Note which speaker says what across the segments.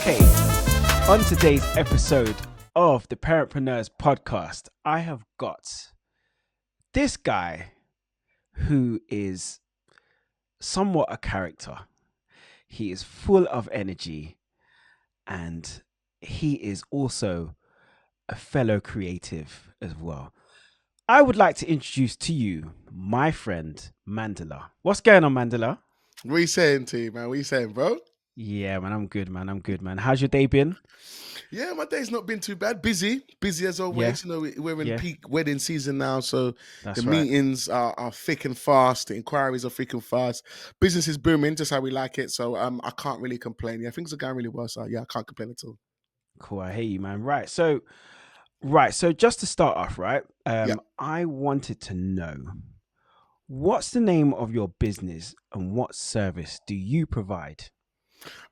Speaker 1: Okay, on today's episode of the Parentpreneurs podcast, I have got this guy who is somewhat a character. He is full of energy and he is also a fellow creative as well. I would like to introduce to you my friend Mandela. What's going on, Mandela?
Speaker 2: What are you saying to you, man? What are you saying, bro?
Speaker 1: Yeah, man, I'm good, man. I'm good, man. How's your day been?
Speaker 2: Yeah, my day's not been too bad. Busy as
Speaker 1: Yeah,
Speaker 2: always. You know, we're in
Speaker 1: yeah,
Speaker 2: peak wedding season now, so the
Speaker 1: that's right.
Speaker 2: meetings are thick and fast. The inquiries are thick and fast. Business is booming, just how we like it. So I can't really complain. Yeah, things are going really well. So yeah, I can't complain at all.
Speaker 1: Cool. I hear you, man. Right. So just to start off, right?
Speaker 2: Yeah.
Speaker 1: I wanted to know what's the name of your business and what service do you provide?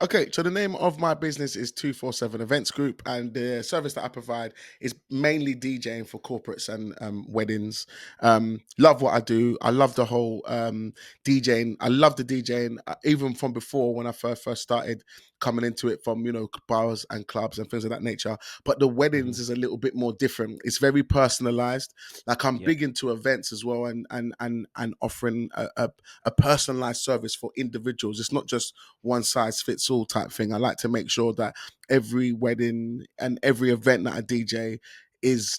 Speaker 2: Okay, so the name of my business is 2Four7 Events Group, and the service that I provide is mainly DJing for corporates and weddings. Love what I do. I love the whole DJing. I love the DJing, even from before when I first started coming into it from bars and clubs and things of that nature. But the
Speaker 1: Hmm.
Speaker 2: weddings is a little bit more different. It's very personalized. Like I'm
Speaker 1: Yep.
Speaker 2: big into events as well, and offering a personalized service for individuals. It's not just one size fits all type thing. I like to make sure that every wedding and every event that I DJ is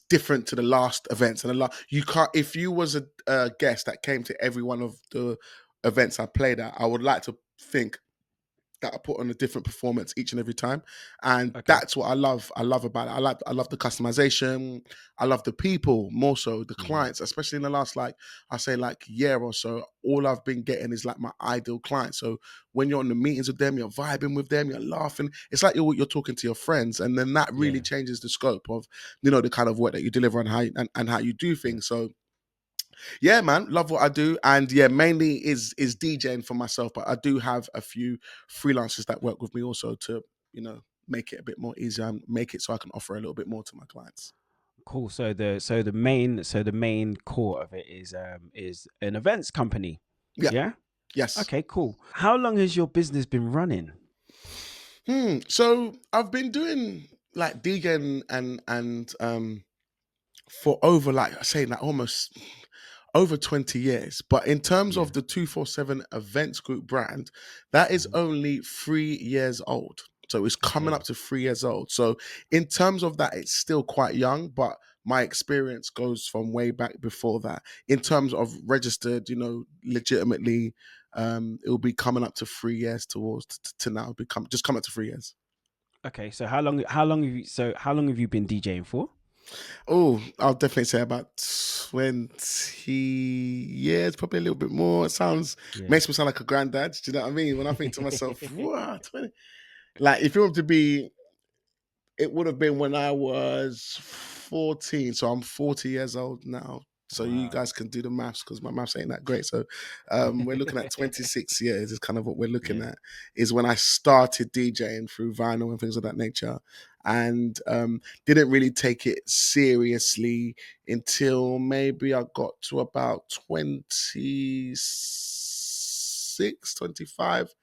Speaker 2: different to the last events. And you can't, if you was a guest that came to every one of the events I played at, I would like to think that I put on a different performance each and every time, and
Speaker 1: Okay.
Speaker 2: that's what I love. I love about it. I love the customization. I love the people more so the
Speaker 1: Hmm.
Speaker 2: clients, especially in the last year or so. All I've been getting is like my ideal clients. So when you're in the meetings with them, you're vibing with them, you're laughing. It's like you're talking to your friends, and then that really
Speaker 1: Yeah.
Speaker 2: changes the scope of the kind of work that you deliver and how you do
Speaker 1: Yeah.
Speaker 2: things. So yeah, man, love what I do, and yeah, mainly is DJing for myself, but I do have a few freelancers that work with me also to make it a bit more easier and make it so I can offer a little bit more to my clients.
Speaker 1: Cool. So the main core of it is an events company.
Speaker 2: Yeah,
Speaker 1: Yeah.
Speaker 2: yes.
Speaker 1: Okay. Cool. How long has your business been running?
Speaker 2: So I've been doing like DJing and for over like I say like almost over 20 years. But in terms
Speaker 1: Yeah.
Speaker 2: of the 247 Events Group brand, that is
Speaker 1: Mhm.
Speaker 2: only 3 years old. So it's coming up
Speaker 1: Okay.
Speaker 2: to 3 years old. So in terms of that, it's still quite young, but my experience goes from way back before that. In terms of registered, legitimately, it will be coming up to 3 years towards to now become just come up to 3 years.
Speaker 1: Okay. So how long have you been DJing for?
Speaker 2: Oh, I'll definitely say about 20 years, probably a little bit more. It
Speaker 1: Yeah.
Speaker 2: makes me sound like a granddad. Do you know what I mean? When I think to myself, what, 20? Like, if it were to be, it would have been when I was 14. So I'm 40 years old now. So you
Speaker 1: Wow.
Speaker 2: guys can do the maths because my maths ain't that great. So we're looking at 26 years is kind of what we're looking
Speaker 1: Yeah.
Speaker 2: at, is when I started DJing through vinyl and things of that nature. And didn't really take it seriously until maybe I got to about 26, 25.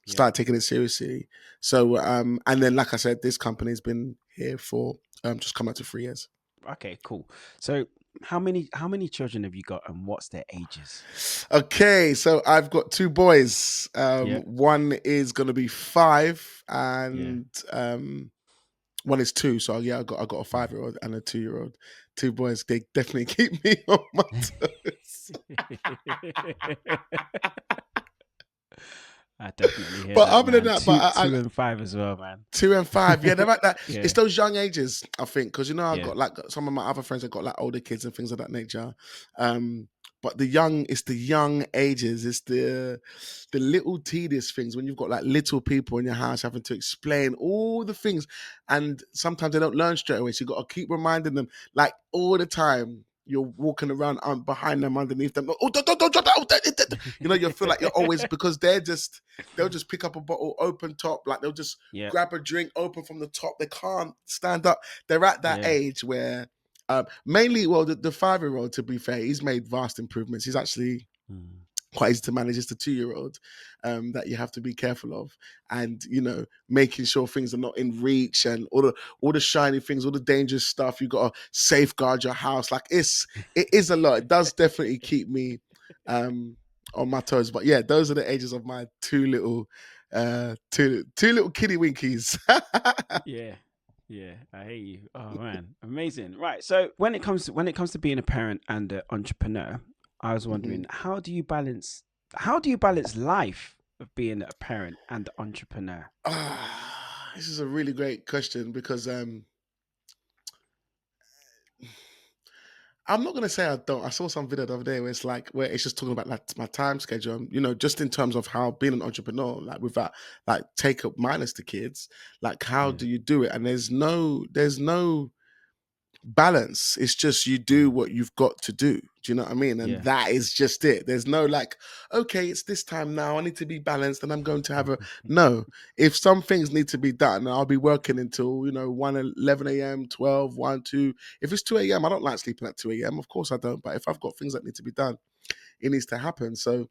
Speaker 1: Yeah.
Speaker 2: Started taking it seriously. So and then like I said, this company's been here for just come out to 3 years.
Speaker 1: Okay. Cool. So how many children have you got, and what's their ages?
Speaker 2: Okay, so I've got two boys.
Speaker 1: Yeah.
Speaker 2: One is gonna be 5,
Speaker 1: Yeah.
Speaker 2: and one is 2. So yeah, I got a 5-year-old and a 2-year-old. Two boys. They definitely keep me on my toes.
Speaker 1: I definitely hear
Speaker 2: But
Speaker 1: that,
Speaker 2: other than
Speaker 1: man.
Speaker 2: that,
Speaker 1: Two,
Speaker 2: I
Speaker 1: two and five as well, man.
Speaker 2: 2 and 5, yeah, they're at that.
Speaker 1: Yeah.
Speaker 2: It's those young ages, I think, because I've
Speaker 1: Yeah.
Speaker 2: got like some of my other friends have got like older kids and things of that nature. But it's the young ages, it's the little tedious things when you've got like little people in your house having to explain all the things, and sometimes they don't learn straight away. So you got to keep reminding them, like all the time. You're walking around behind them, underneath them. Oh, don't drop that! Oh, you feel like you're always because they'll just pick up a bottle, open top, like they'll just
Speaker 1: Yeah.
Speaker 2: grab a drink, open from the top. They can't stand up. They're at that
Speaker 1: Yeah.
Speaker 2: age where, mainly, well, the 5-year-old, to be fair, he's made vast improvements. He's actually
Speaker 1: Mm.
Speaker 2: quite easy to manage. It's the 2-year-old that you have to be careful of, and making sure things are not in reach, and all the shiny things, all the dangerous stuff. You got to safeguard your house. Like it is a lot. It does definitely keep me on my toes. But yeah, those are the ages of my two little kitty winkies.
Speaker 1: Yeah. Yeah, I hate you. Oh man, amazing. Right. So when it comes to being a parent and an entrepreneur, I was
Speaker 2: Mhm.
Speaker 1: wondering how do you balance life of being a parent and entrepreneur?
Speaker 2: This is a really great question because I'm not gonna say I don't. I saw some video the other day where it's just talking about like my time schedule. Just in terms of how being an entrepreneur, like with that, like take up minus the kids, like how
Speaker 1: Yeah.
Speaker 2: do you do it? And there's no balance. It's just you do
Speaker 1: Mm.
Speaker 2: what you've got to do. Do you know what I mean? And
Speaker 1: Yeah.
Speaker 2: that is just it. There's no like, okay, it's this time now. I need to be balanced, and I'm going to have a no. If some things need to be done, I'll be working until 1, 11 a.m., 12, 1, 2. If it's 2 a.m., I don't like sleeping at 2 a.m. Of course I don't. But if I've got things that need to be done, it needs to happen. So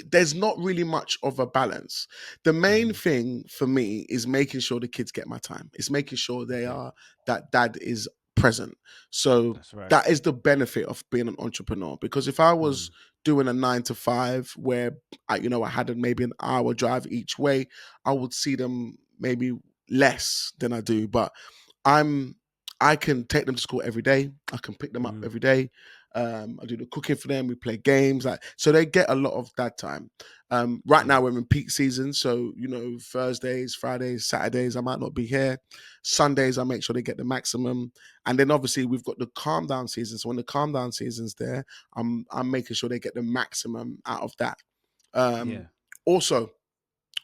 Speaker 2: there's not really much of a balance. The main
Speaker 1: Hmm.
Speaker 2: thing for me is making sure the kids get my time. It's making sure
Speaker 1: Okay.
Speaker 2: that dad is present. So
Speaker 1: That's right.
Speaker 2: that is the benefit of being an entrepreneur. Because if I
Speaker 1: Mm.
Speaker 2: was doing a 9 to 5 where I had maybe an hour drive each way, I would see them maybe less than I do. But I'm I can take them to school every day. I can pick them up
Speaker 1: Hmm.
Speaker 2: every day. I do the cooking for them. We play games, like so they get a lot of that time. Right
Speaker 1: Yeah.
Speaker 2: now we're in peak season, so Thursdays, Fridays, Saturdays I might not be here. Sundays I make sure they get the maximum, and then obviously we've got the calm down season. So when the calm down season's there, I'm making sure they get the maximum out of that. Um,
Speaker 1: Yeah.
Speaker 2: Also,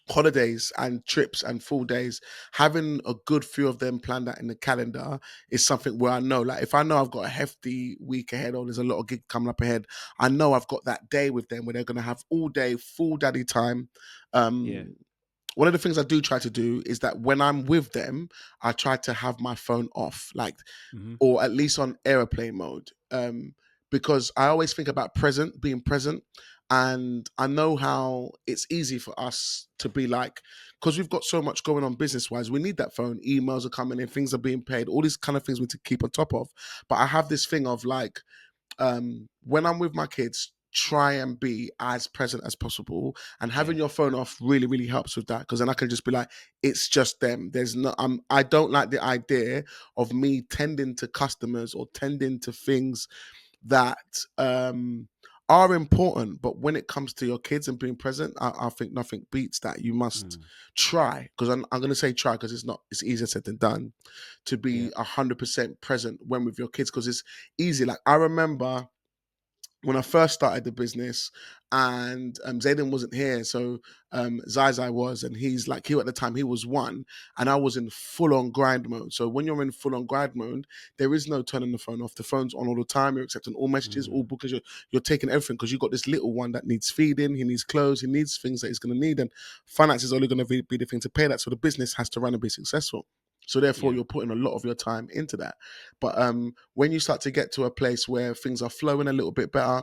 Speaker 2: holidays and trips and full days, having a good few of them planned out in the calendar is something where I know, like, if I know I've got a hefty week ahead or there's a lot of gig coming up ahead, I know I've got that day with them where they're going to have all day full daddy time.
Speaker 1: Yeah.
Speaker 2: um One of the things I do try to do is that when I'm with them, I try to have my phone off, like,
Speaker 1: Hmm.
Speaker 2: or at least on airplane mode. Because I always think about being present. And I know how it's easy for us to be like, because we've got so much going on business wise, we need that phone. Emails are coming in, things are being paid, all these kind of things we need to keep on top of. But I have this thing of like, when I'm with my kids, try and be as present as possible. And having
Speaker 1: Yeah.
Speaker 2: your phone off really, really helps with that, because then I can just be like, it's just them. There's no, I don't like the idea of me tending to customers or tending to things that are important. But when it comes to your kids and being present, I think nothing beats that. You must
Speaker 1: Mm.
Speaker 2: try, because I'm going to say try because it's easier said than done, to
Speaker 1: Yeah.
Speaker 2: be 100% present when with your kids, because it's easy. Like, I remember when I first started the business, and Zayden wasn't here, so Zai was, and he's like, he at the time he was 1, and I was in full on grind mode. So when you're in full on grind mode, there is no turning the phone off. The phone's on all the time. You're accepting all messages,
Speaker 1: Mm.
Speaker 2: all bookings. You're taking everything, because you've got this little one that needs feeding. He needs clothes. He needs things that he's going to need, and finance is only going to be the thing to pay that. So the business has to run and be successul. So therefore,
Speaker 1: Yeah.
Speaker 2: you're putting a lot of your time into that. But when you start to get to a place where things are flowing a little bit better,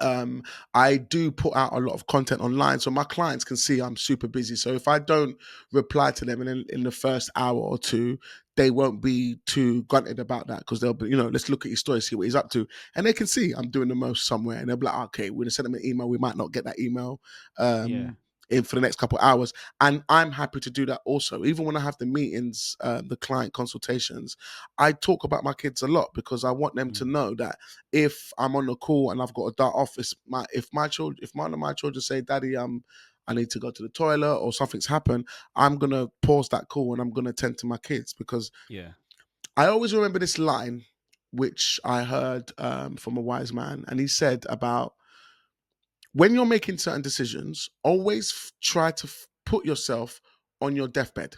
Speaker 2: um I do put out a lot of content online, so my clients can see I'm super busy. So if I don't reply to them in the first hour or two, they won't be too grunted about that, because they'll be, let's look at his story, see what he's up to, and they can see I'm doing the most somewhere, and they'll be like, okay, we're gonna send them an email, we might not get that email
Speaker 1: Yeah.
Speaker 2: in for the next couple of hours. And I'm happy to do that also. Even when I have the meetings, the client consultations, I talk about my kids a lot, because I want them to
Speaker 1: Mm.
Speaker 2: know that if I'm on the call and I've got to dart off, if one of my children say, "Daddy, I need to go to the toilet," or something's happened, I'm gonna pause that call and I'm gonna tend to my kids, because
Speaker 1: Yeah.
Speaker 2: I always remember this line, which I heard from a wise man, and he said about, when you're making certain decisions, always try to put yourself on your deathbed.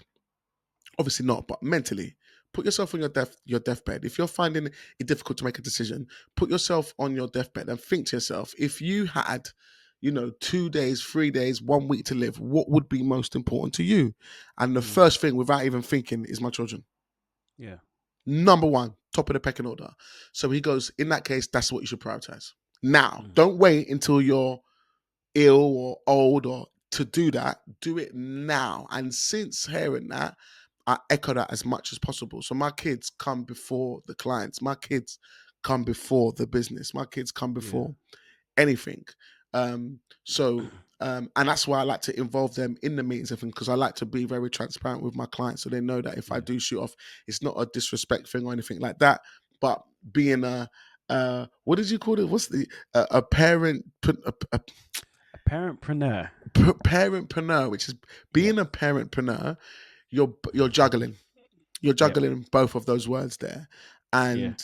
Speaker 2: Obviously not, but mentally, put yourself on your deathbed. If you're finding it difficult to make a decision, put yourself on your deathbed and think to yourself, if you had, 2 days, 3 days, 1 week to live, what would be most important to you? And the
Speaker 1: Mm.
Speaker 2: first thing, without even thinking, is my children.
Speaker 1: Yeah.
Speaker 2: Number one, top of the pecking order. So he goes, in that case, that's what you should prioritize. now.
Speaker 1: Mm.
Speaker 2: Don't wait until you're ill or old or to do that. Do it now. And since hearing that, I echo that as much as possible. So my kids come before the clients. My kids come before the business. My kids come
Speaker 1: Yeah.
Speaker 2: before anything. So and that's why I like to involve them in the meetings and things, because I like to be very transparent with my clients, so they know that if I
Speaker 1: Yeah.
Speaker 2: do shoot off, it's not a disrespect thing or anything like that. But being a what did you call it? What's the a parent a
Speaker 1: A parentpreneur.
Speaker 2: parentpreneur, which is
Speaker 1: Yep.
Speaker 2: being a parentpreneur. You're juggling. You're
Speaker 1: Yep.
Speaker 2: juggling both of those words there,
Speaker 1: Yeah.
Speaker 2: and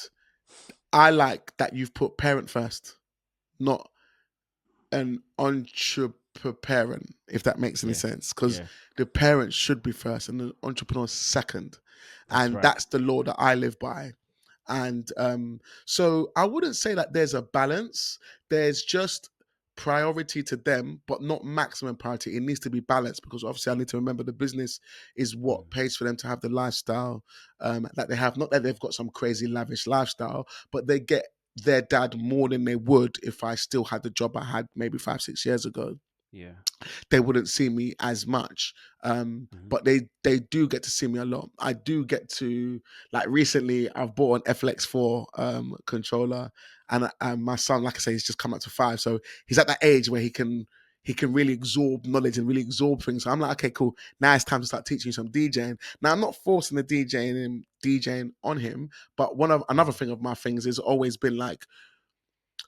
Speaker 2: I like that you've put parent first, not an entrepreneur parent, if that makes any
Speaker 1: Yeah.
Speaker 2: sense, because
Speaker 1: Yeah.
Speaker 2: the parent should be first and the entrepreneur second,
Speaker 1: That's
Speaker 2: and
Speaker 1: right.
Speaker 2: that's the law that I live by. And so I wouldn't say that there's a balance. There's just priority to them, but not maximum priority. It needs to be balanced, because obviously I need to remember the business is
Speaker 1: Mm.
Speaker 2: what pays for them to have the lifestyle that they have. Not that they've got some crazy lavish lifestyle, but they get their dad more than they would if I still had the job I had maybe 5, 6 years ago.
Speaker 1: Yeah.
Speaker 2: They wouldn't see me as much.
Speaker 1: Hmm.
Speaker 2: But they do get to see me a lot. I do get to, like, recently I've bought an FLX4 controller, and my son, like I say, he's just come up to 5, so he's at that age where he can really absorb knowledge and really absorb things. So I'm like, okay, cool. Now it's time to start teaching you some DJing. Now I'm not forcing the DJing on him, but one of another
Speaker 1: Mm.
Speaker 2: thing of my things has always been like,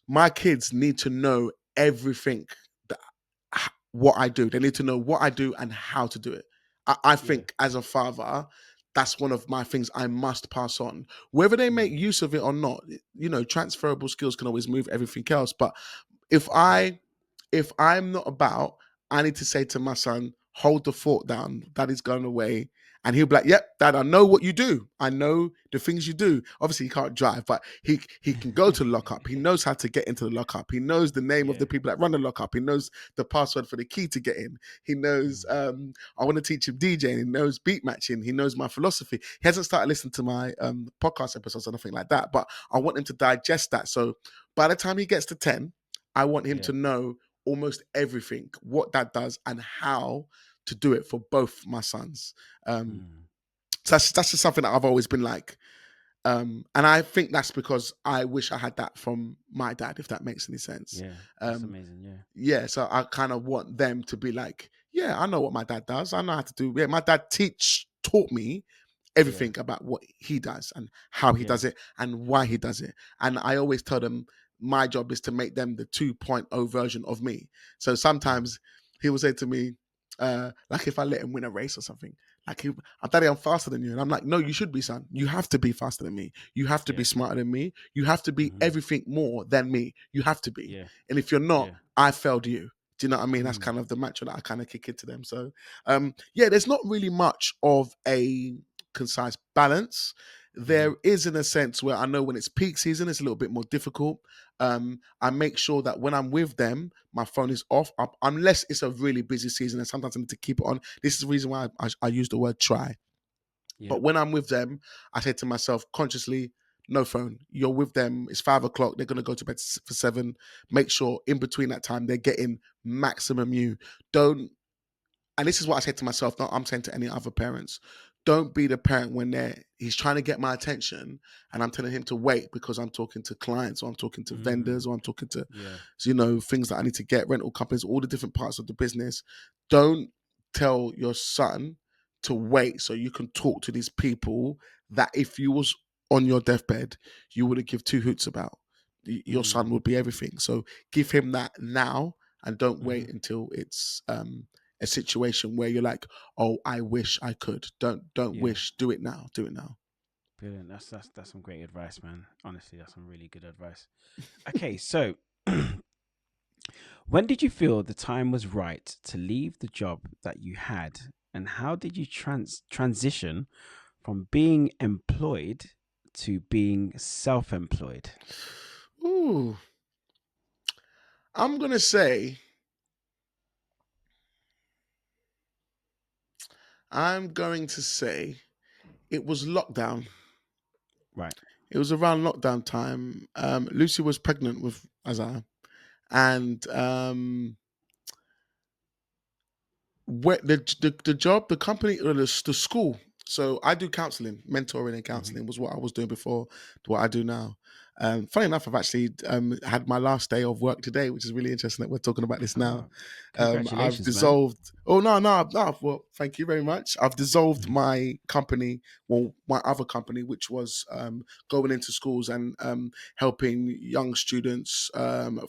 Speaker 2: my kids need to know everything that what I do. They need to know what I do and how to do it. I
Speaker 1: Yeah.
Speaker 2: think as a father, that's one of my things I must pass on. Whether they make
Speaker 1: Mm.
Speaker 2: use of it or not, transferable skills can always move everything else. But if
Speaker 1: Mm.
Speaker 2: I'm not about, I need to say to my son, hold the fort down. Daddy's going away. And he'll be like, yep, dad, I know what you do. I know the things you do. Obviously, he can't drive, but he can go to the lockup. He knows how to get into the lockup. He knows the name of
Speaker 1: Yeah.
Speaker 2: the people that run the lockup. He knows the password for the key to get in. He knows,
Speaker 1: Mm.
Speaker 2: I want to teach him DJing. He knows beat matching. He knows my philosophy. He hasn't started listening to my podcast episodes or nothing like that, but I want him to digest that. So by the time he gets to 10, I want him
Speaker 1: Yeah.
Speaker 2: to know almost everything, what that does and how to do it for both my sons. Um,
Speaker 1: Mm.
Speaker 2: so that's just something that I've always been like. And I think that's because I wish I had that from my dad, if that makes any sense.
Speaker 1: Yeah. That's
Speaker 2: Um,
Speaker 1: amazing. Yeah.
Speaker 2: yeah, so I kind of want them to be like, yeah, I know what my dad does. I know how to do. Yeah, my dad taught me
Speaker 1: Yeah.
Speaker 2: everything about what he does and how he
Speaker 1: Yeah.
Speaker 2: does it and why he does it. And I always tell them my job is to make them the 2.0 version of me. So
Speaker 1: Mm.
Speaker 2: sometimes he will say to me, like if I let him win a race or something, like I'm daddy, I'm faster than you. And I'm like, no, you should be, son. You have to be faster than me. You have to be
Speaker 1: Yeah.
Speaker 2: smarter than me. You have to be
Speaker 1: Hmm.
Speaker 2: everything more than me. You have to be.
Speaker 1: Yeah.
Speaker 2: And if you're not,
Speaker 1: Yeah.
Speaker 2: I failed you. Do you know what I mean? That's
Speaker 1: Mm.
Speaker 2: kind of the mantra that I kind of kick into them. So yeah, there's not really much of a concise balance.
Speaker 1: Hmm.
Speaker 2: There is, in a sense, where I know when it's peak season, it's a little bit more difficult. I make sure that when I'm with them, my phone is off, unless it's a really busy season, and sometimes I need to keep it on. This is the reason why I use the word try.
Speaker 1: Yeah.
Speaker 2: But when I'm with them, I say to myself consciously, no phone. You're with them. It's 5 o'clock. They're gonna go to bed for 7. Make sure in between that time they're getting maximum you. Don't, and this is what I said to myself, not I'm saying to any other parents, don't be the parent when he's trying to get my attention and I'm telling him to wait because I'm talking to clients or I'm talking to
Speaker 1: Mm.
Speaker 2: vendors or I'm talking to,
Speaker 1: Yeah.
Speaker 2: things that I need to get, rental companies, all the different parts of the business. Don't tell your son to wait so you can talk to these people that if you was on your deathbed, you would have give two hoots about. Your son
Speaker 1: Mm.
Speaker 2: would be everything. So give him that now and don't
Speaker 1: Hmm.
Speaker 2: wait until it's a situation where you're like, oh, I wish I could. Don't
Speaker 1: Yeah.
Speaker 2: wish. Do it now. Do it now.
Speaker 1: Brilliant. That's some great advice, man. Honestly, that's some really good advice. Okay, so when did you feel the time was right to leave the job that you had, and how did you transition from being employed to being self-employed?
Speaker 2: Ooh, I'm gonna say, I'm going to say, it was lockdown.
Speaker 1: Right.
Speaker 2: It was around lockdown time. Lucy was pregnant with Isaiah, and where the job, the company, or the school. So I do counselling, mentoring, and
Speaker 1: Hmm.
Speaker 2: counselling was what I was doing before to what I do now. Funny enough, I've actually had my last day of work today, which is really interesting that we're talking about this now.
Speaker 1: Oh,
Speaker 2: I've
Speaker 1: congratulations, man.
Speaker 2: dissolved. Oh no, no, no! Well, thank you very much. I've dissolved my company, well, my other company, which was going into schools and helping young students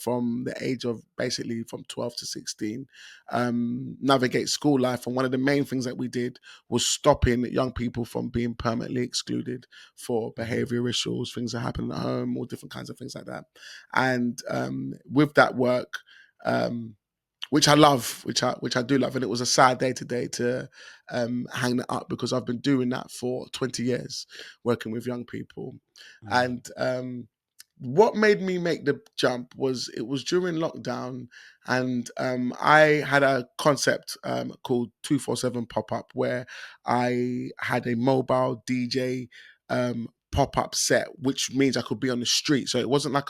Speaker 2: from the age of basically from 12 to 16 navigate school life. And one of the main things that we did was stopping young people from being permanently excluded for
Speaker 1: Hmm.
Speaker 2: behavior issues, things that happen at home, all different kinds of things like that. And with that work, which I love, which I do love, and it was a sad day today to hang that up because I've been doing that for 20 years, working with young people,
Speaker 1: Mm.
Speaker 2: and what made me make the jump was it was during lockdown, and I had a concept called 247 pop up where I had a mobile DJ pop up set, which means I could be on the street. So it wasn't like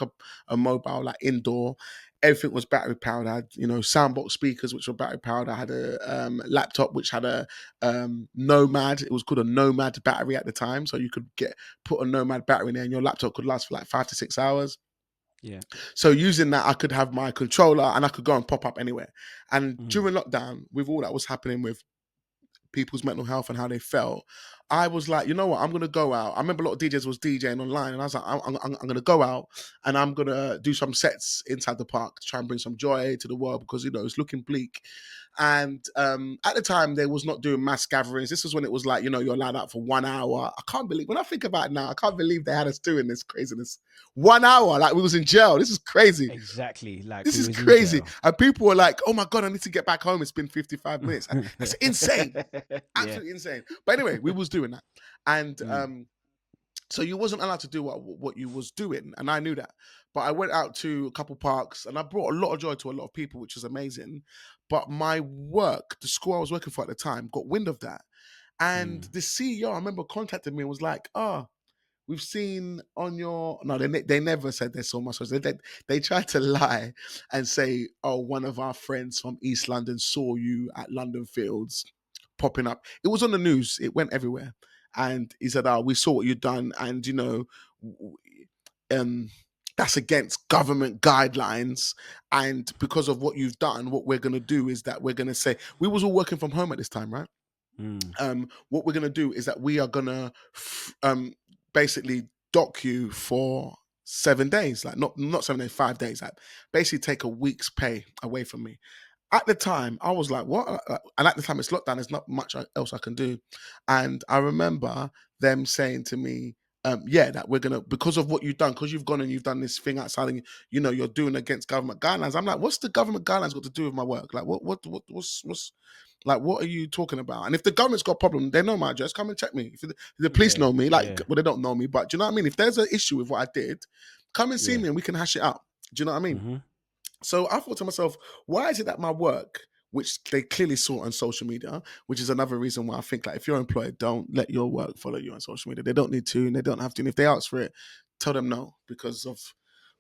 Speaker 2: a mobile, like indoor. Everything was battery powered. I had, soundbox speakers which were battery powered. I had a laptop which had a Nomad. It was called a Nomad battery at the time, so you could put a Nomad battery in there, and your laptop could last for like 5 to 6 hours.
Speaker 1: Yeah.
Speaker 2: So using that, I could have my controller and I could go and pop up anywhere. And
Speaker 1: Mm.
Speaker 2: during lockdown, with all that was happening with people's mental health and how they felt, I was like, you know what, I'm gonna go out. I remember a lot of DJs was DJing online, and I was like, I'm gonna go out and I'm gonna do some sets inside the park to try and bring some joy to the world because it's looking bleak. And at the time, they was not doing mass gatherings. This was when it was like, you're allowed out for 1 hour. I can't believe when I think about it now, I can't believe they had us doing this craziness. 1 hour, like we was in jail. This is crazy.
Speaker 1: Exactly. Like
Speaker 2: This
Speaker 1: we
Speaker 2: is
Speaker 1: was in
Speaker 2: crazy.
Speaker 1: jail.
Speaker 2: And people were like, oh my God, I need to get back home. It's been 55 minutes. That's insane.
Speaker 1: Yeah.
Speaker 2: Absolutely insane. But anyway, we was doing that. And
Speaker 1: Mm.
Speaker 2: so you wasn't allowed to do what you was doing. And I knew that. But I went out to a couple parks and I brought a lot of joy to a lot of people, which was amazing. But my work, the school I was working for at the time, got wind of that. And
Speaker 1: Mm.
Speaker 2: the CEO, I remember, contacted me and was like, we've seen on your no, they never said they saw my social. They tried to lie and say, oh, one of our friends from East London saw you at London Fields popping up. It was on the news. It went everywhere. And he said, "Oh, we saw what you've done, and um, that's against government guidelines. And because of what you've done, what we're gonna do is that we're gonna say we was all working from home at this time, right?
Speaker 1: Mm.
Speaker 2: What we're going to do is that we are going to basically dock you for 7 days, like not 7 days, 5 days, like basically take a week's pay away from me. At the time, I was like, what? And at the time, it's lockdown. There's not much else I can do. And I remember them saying to me, yeah, that we're gonna because of what you've done, because you've gone and you've done this thing outside, and you're doing against government guidelines. I'm like, what's the government guidelines got to do with my work? Like, what's like, what are you talking about? And if the government's got a problem, they know my address. Come and check me. If the police
Speaker 1: Yeah.
Speaker 2: know me, like,
Speaker 1: Yeah.
Speaker 2: well, they don't know me, but do you know what I mean? If there's an issue with what I did, come and see
Speaker 1: Yeah.
Speaker 2: me and we can hash it out. Do you know what I mean?
Speaker 1: Hmm.
Speaker 2: So I thought to myself, why is it that my work, which they clearly saw on social media, which is another reason why I think like if you're employed, don't let your work follow you on social media. They don't need to, and they don't have to. And if they ask for it, tell them no because of.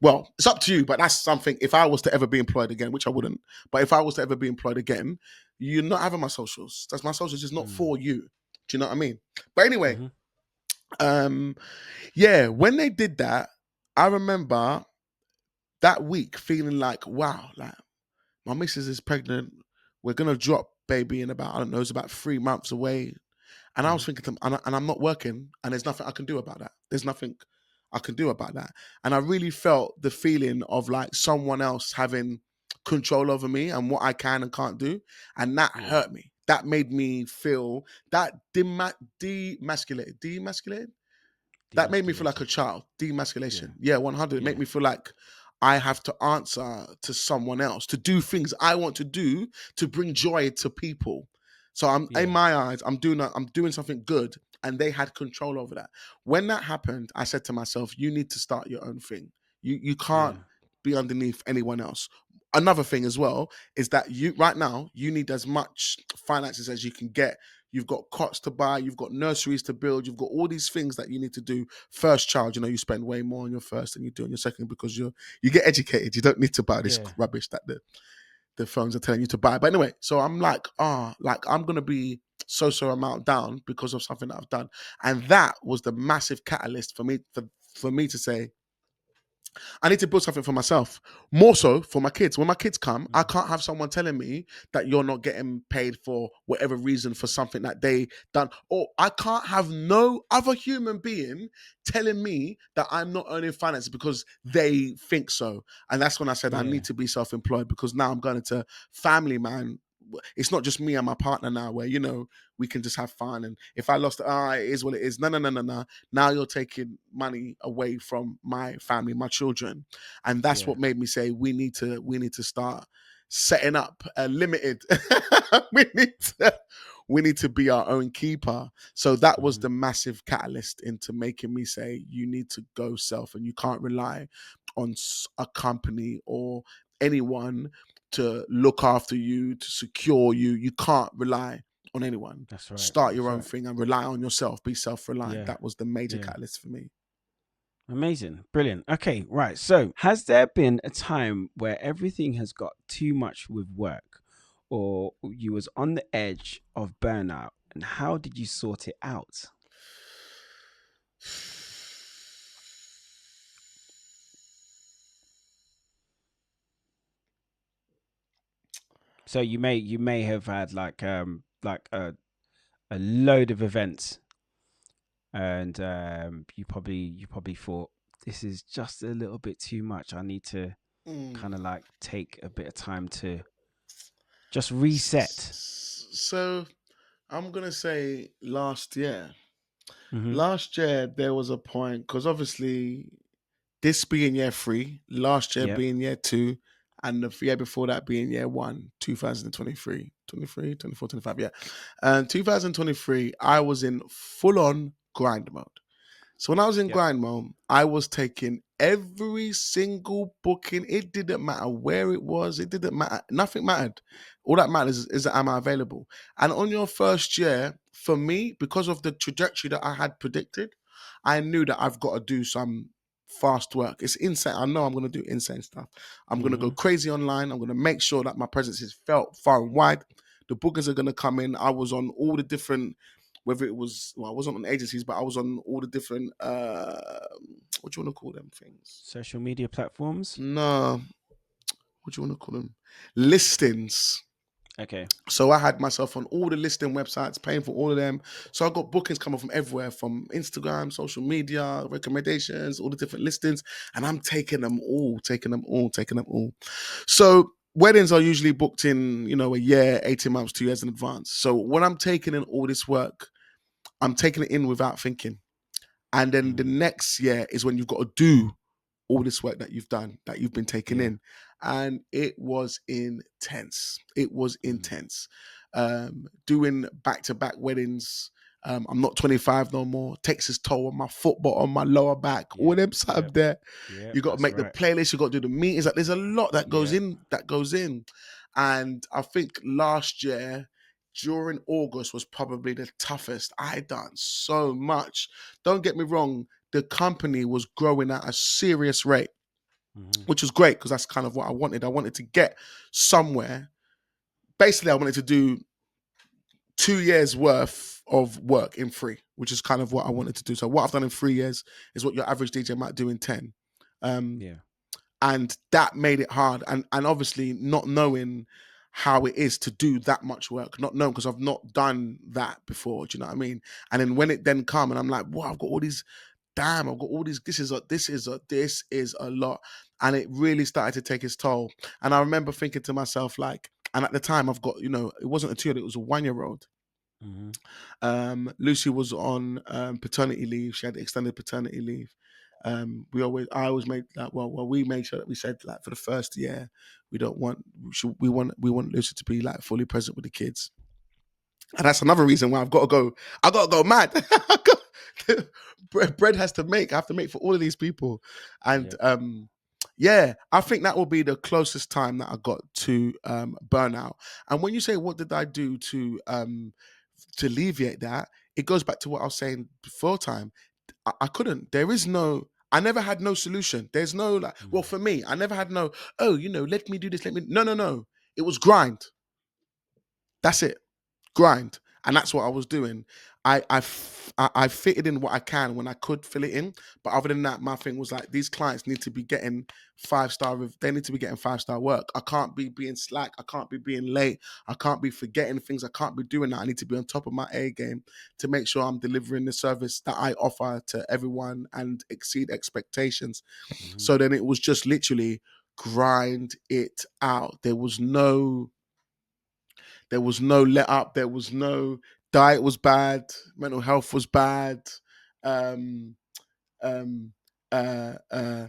Speaker 2: Well, it's up to you, but that's something. If I was to ever be employed again, which I wouldn't, but if I was to ever be employed again, you're not having my socials. That's my socials is not
Speaker 1: Mm.
Speaker 2: for you. Do you know what I mean? But anyway,
Speaker 1: Hmm.
Speaker 2: um, yeah, when they did that, I remember that week feeling like, wow, like my missus is pregnant. We're gonna drop baby in about I don't know, it's about 3 months away. And I was
Speaker 1: Hmm.
Speaker 2: thinking, and I'm not working, and there's nothing I can do about that. There's nothing I can do about that. And I really felt the feeling of like someone else having control over me and what I can and can't do, and that
Speaker 1: Yeah.
Speaker 2: hurt me. That made me feel that demasculated, that made me feel like a
Speaker 1: Demasculated.
Speaker 2: child.
Speaker 1: Yeah.
Speaker 2: Demasculation. Yeah, 100. It made
Speaker 1: Yeah.
Speaker 2: me feel like I have to answer to someone else to do things I want to do to bring joy to people. So I'm in
Speaker 1: Yeah.
Speaker 2: my eyes, I'm doing something good, and they had control over that. When that happened, I said to myself, you need to start your own thing. You can't
Speaker 1: Yeah.
Speaker 2: be underneath anyone else. Another thing as well is that you right now you need as much finances as you can get you've got cots to buy, you've got nurseries to build, you've got all these things that you need to do. First child, you spend way more on your first than you do on your second, because you get educated. You don't need to buy this
Speaker 1: Yeah.
Speaker 2: rubbish that the phones are telling you to buy. But anyway, so I'm like, I'm gonna be so amount down because of something that I've done. And that was the massive catalyst for me to say, I need to build something for myself, more so for my kids. When my kids come, I
Speaker 1: Mm.
Speaker 2: can't have someone telling me that you're not getting paid for whatever reason for something that they done. Or I can't have no other human being telling me that I'm not earning finances because they think so. And that's when I said I
Speaker 1: Yeah.
Speaker 2: need to be self-employed, because now I'm going into family, man. It's not just me and my partner now, where we can just have fun. And if I lost, it is what it is. No, no, no, no, no. Now you're taking money away from my family, my children, and that's
Speaker 1: Yeah.
Speaker 2: what made me say we need to start setting up a limited. we need to we need to be our own keeper. So that was
Speaker 1: Mm-hmm.
Speaker 2: the massive catalyst into making me say you need to go self, and you can't rely on a company or anyone to look after you, to secure you. You can't rely on anyone.
Speaker 1: That's right.
Speaker 2: Start
Speaker 1: That's
Speaker 2: your own
Speaker 1: right.
Speaker 2: thing and rely on yourself. Be self-reliant.
Speaker 1: Yeah.
Speaker 2: That was the major
Speaker 1: Yeah.
Speaker 2: catalyst for me.
Speaker 1: Amazing. Brilliant. Okay, right. So, has there been a time where everything has got too much with work, or you was on the edge of burnout, and how did you sort it out? So you may have had like a load of events, and you probably thought, this is just a little bit too much. I need to
Speaker 2: Mm.
Speaker 1: kind of like take a bit of time to just reset.
Speaker 2: So I'm gonna say last year.
Speaker 1: Hmm.
Speaker 2: Last year there was a point, because obviously this being year 3, last year
Speaker 1: Yep.
Speaker 2: being year 2, and the year before that being year 1, 2023, 23, 24, 25, yeah. And 2023, I was in full on grind mode. So when I was in
Speaker 1: Yep.
Speaker 2: grind mode, I was taking every single booking. It didn't matter where it was. It didn't matter. Nothing mattered. All that matters is that am I available? And on your first year, for me, because of the trajectory that I had predicted, I knew that I've got to do some fast work. It's insane. I know I'm going to do insane stuff. I'm going to go
Speaker 1: Hmm.
Speaker 2: crazy online. I'm going to make sure that my presence is felt far and wide. The bookings are going to come in. I was on all the different, whether it was, well, I wasn't on agencies, but I was on all the different what do you want to call them things?
Speaker 1: Social media platforms.
Speaker 2: No, what do you want to call them? Listings.
Speaker 1: Okay.
Speaker 2: So I had myself on all the listing websites, paying for all of them. So I got bookings coming from everywhere, from Instagram, social media, recommendations, all the different listings, and I'm taking them all, taking them all, taking them all. So weddings are usually booked in, a year, 18 months, 2 years in advance. So when I'm taking in all this work, I'm taking it in without thinking. And then the
Speaker 1: Mm.
Speaker 2: next year is when you've got to do all this work that you've done, that you've been taking
Speaker 1: Yeah.
Speaker 2: in. And it was intense. It was
Speaker 1: Mm.
Speaker 2: intense. Doing back-to-back weddings. I'm not 25 no more. Takes its toll on my foot, but on my lower back. All
Speaker 1: Yep.
Speaker 2: them stuff
Speaker 1: Yep.
Speaker 2: there.
Speaker 1: Yep.
Speaker 2: You got to
Speaker 1: That's
Speaker 2: make the
Speaker 1: right.
Speaker 2: playlist. You got to do the meetings. Like, there's a lot that goes
Speaker 1: Yep.
Speaker 2: in. That goes in. And I think last year, during August, was probably the toughest. I done so much. Don't get me wrong. The company was growing at a serious rate,
Speaker 1: Hmm.
Speaker 2: which was great because that's kind of what I wanted. I wanted to get somewhere. Basically, I wanted to do 2 years worth of work in 3, which is kind of what I wanted to do. So what I've done in 3 years is what your average DJ might do in 10. Um,
Speaker 1: Yeah.
Speaker 2: and that made it hard. And obviously not knowing how it is to do that much work, not knowing, because I've not done that before. Do you know what I mean? And then when it then come and I'm like, wow, I've got all these, damn, I've got all these, this is a lot. And it really started to take its toll. And I remember thinking to myself, like, and at the time I've got, it wasn't a 2-year, it was a 1-year-old.
Speaker 1: Hmm.
Speaker 2: Lucy was on paternity leave. She had extended paternity leave. I always made that. Well, we made sure that we said, like, for the first year, we want Lucy to be like fully present with the kids, and that's another reason why I've got to go. I got to go mad. Bread has to make. I have to make for all of these people, and
Speaker 1: Yep.
Speaker 2: yeah, I think that will be the closest time that I got to burnout. And when you say what did I do to to alleviate that, it goes back to what I was saying before time. I couldn't. There is no. I never had no solution. There's no like. Well,
Speaker 1: Mm.
Speaker 2: for me, I never had no. Oh, let me do this. Let me. No, no, no. It was grind. That's it. Grind, and that's what I was doing. I fitted in what I can when I could fill it in, but other than that, my thing was like these clients need to be getting 5 star. They need to be getting 5 star work. I can't be being slack. I can't be being late. I can't be forgetting things. I can't be doing that. I need to be on top of my A game to make sure I'm delivering the service that I offer to everyone and exceed expectations.
Speaker 1: Mhm.
Speaker 2: So then it was just literally grind it out. There was no let up. There was no diet was bad. Mental health was bad. Um, um, uh, uh,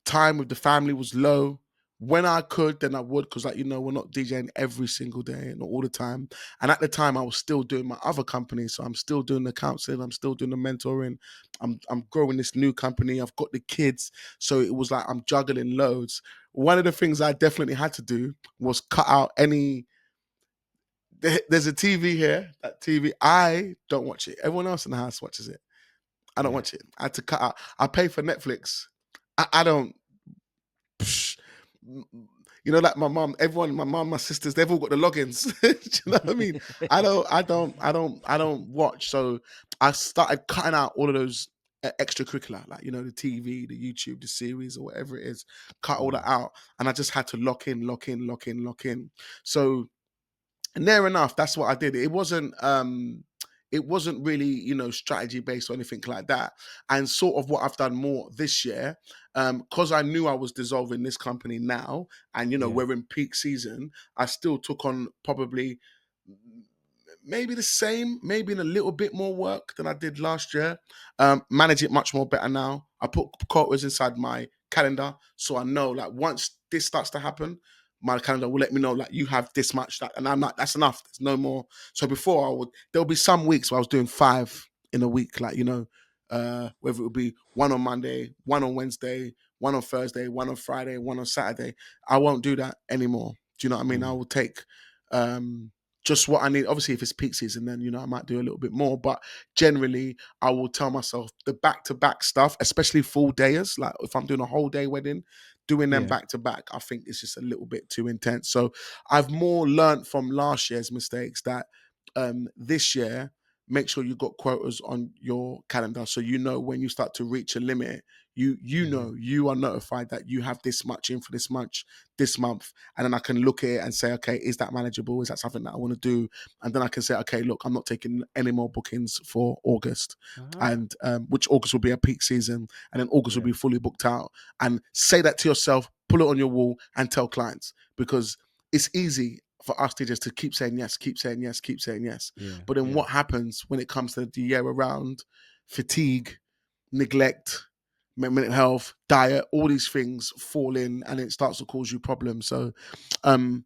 Speaker 2: Time with the family was low. When I could, then I would, because we're not DJing every single day, not all the time. And at the time, I was still doing my other company, so I'm still doing the counseling, I'm still doing the mentoring, I'm growing this new company. I've got the kids, so it was like I'm juggling loads. One of the things I definitely had to do was cut out any there's a TV here. That TV, I don't watch it. Everyone else in the house watches it. I don't
Speaker 1: Yeah.
Speaker 2: watch it. I had to cut out. I pay for Netflix. I don't. Psh, like my mom, everyone, my mom, my sisters, they've all got the logins. Do you know what I mean? I don't watch. So I started cutting out all of those extracurricular, like the TV, the YouTube, the series, or whatever it is. Cut all that
Speaker 1: Mm.
Speaker 2: out, and I just had to lock in, lock in, lock in, lock in. So near enough, that's what I did. It wasn't really strategy based or anything like that. And sort of what I've done more this year, because I knew I was dissolving this company now, and
Speaker 1: Yeah.
Speaker 2: we're in peak season. I still took on probably maybe the same, maybe in a little bit more work than I did last year. Manage it much more better now. I put quotas inside my calendar, so I know like once this starts to happen, my calendar will let me know like you have this much, that, and I'm like that's enough. There's no more. So before there'll be some weeks where I was doing 5 in a week, like whether it would be one on Monday, one on Wednesday, one on Thursday, one on Friday, one on Saturday. I won't do that anymore. Do you know what I mean? I
Speaker 1: Mm.
Speaker 2: will take um just what I need. Obviously, if it's peak season, then I might do a little bit more. But generally, I will tell myself the back-to-back stuff, especially full dayers. Like if I'm doing a whole day wedding, doing them
Speaker 1: Yeah.
Speaker 2: back to back, I think it's just a little bit too intense. So I've more learned from last year's mistakes that this year, make sure you got quotas on your calendar so when you start to reach a limit,
Speaker 1: Mhm.
Speaker 2: you are notified that you have this much in for this month, and then I can look at it and say, okay, is that manageable? Is that something that I want to do? And then I can say, okay, look, I'm not taking any more bookings for August,
Speaker 1: Ah.
Speaker 2: and which August will be a peak season, and then August will
Speaker 1: Yeah.
Speaker 2: be fully booked out. And say that to yourself, pull it on your wall, and tell clients, because it's easy for us to just to keep saying yes, keep saying yes, keep saying yes.
Speaker 1: Yeah.
Speaker 2: But then
Speaker 1: Yeah.
Speaker 2: what happens when it comes to the year around? Fatigue, neglect, mental health, diet, all these things fall in, and it starts to cause you problems. So um